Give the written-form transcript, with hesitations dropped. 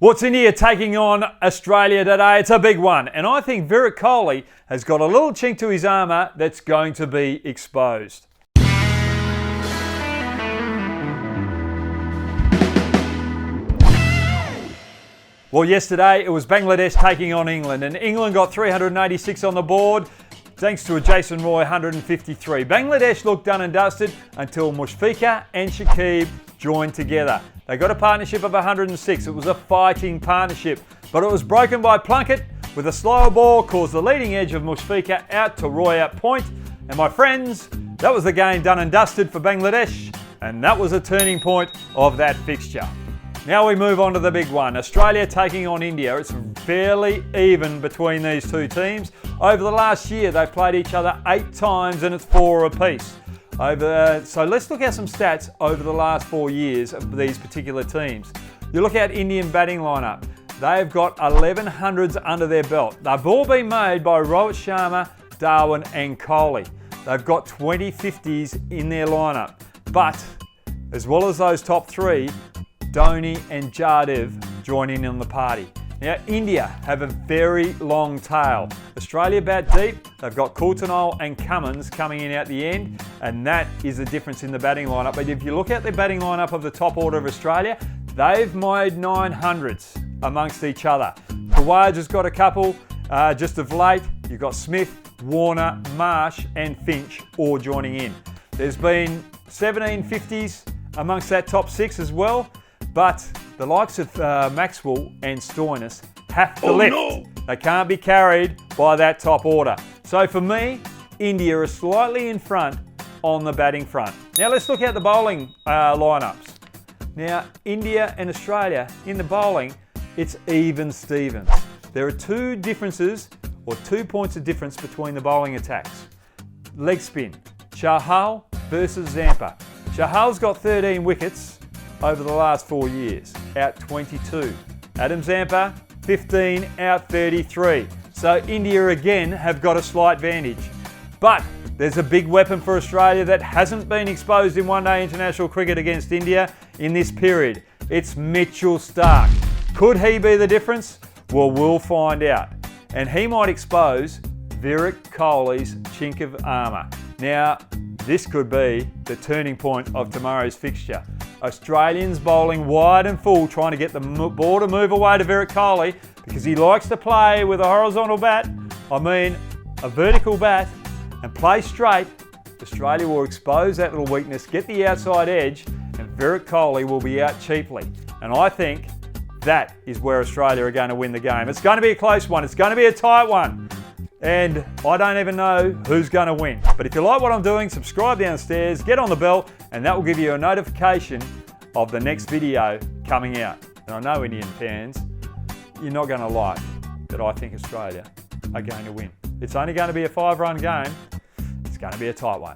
What's India taking on Australia today? It's a big one, and I think Virat Kohli has got a little chink to his armour that's going to be exposed. Well, yesterday it was Bangladesh taking on England, and England got 386 on the board thanks to a Jason Roy 153. Bangladesh looked done and dusted until Mushfiqur and Shakib joined together. They got a partnership of 106. It was a fighting partnership, but it was broken by Plunkett with a slower ball, caused the leading edge of Mushfiqur out to Roy at point. And my friends, that was the game done and dusted for Bangladesh, and that was a turning point of that fixture. Now we move on to the big one. Australia taking on India. It's fairly even between these two teams. Over the last year, they've played each other 8 times and it's 4 apiece. So let's look at some stats over the last 4 years of these particular teams. You look at Indian batting lineup. They've got 1100s under their belt. They've all been made by Rohit Sharma, Darwin and Kohli. They've got 20 50s in their lineup. But as well as those top 3, Dhoni and Jardev join in on the party. Now, India have a very long tail. Australia bat deep. They've got Coulter-Nile and Cummins coming in at the end, and that is the difference in the batting lineup. But if you look at the batting lineup of the top order of Australia, they've made 900s amongst each other. Kawaj has got a couple just of late. You've got Smith, Warner, Marsh and Finch all joining in. There's been 17 50s amongst that top 6 as well. But the likes of Maxwell and Stoinis have to lift. No. They can't be carried by that top order. So for me, India are slightly in front on the batting front. Now let's look at the bowling lineups. Now India and Australia in the bowling, it's even Stevens. There are 2 differences or 2 points of difference between the bowling attacks. Leg spin, Chahal versus Zampa. Chahal's got 13 wickets over the last 4 years, out 22. Adam Zampa, 15, out 33. So India again have got a slight advantage. But there's a big weapon for Australia that hasn't been exposed in one-day international cricket against India in this period. It's Mitchell Starc. Could he be the difference? Well, we'll find out. And he might expose Virat Kohli's chink of armour. Now, this could be the turning point of tomorrow's fixture. Australians bowling wide and full, trying to get the ball to move away to Virat Kohli because he likes to play with a horizontal bat, a vertical bat, and play straight. Australia will expose that little weakness, get the outside edge, and Virat Kohli will be out cheaply. And I think that is where Australia are going to win the game. It's going to be a close one. It's going to be a tight one. And I don't even know who's going to win. But if you like what I'm doing, subscribe downstairs, get on the bell, and that will give you a notification of the next video coming out. And I know Indian fans, you're not going to like that I think Australia are going to win. It's only going to be a 5-run game. It's going to be a tight one.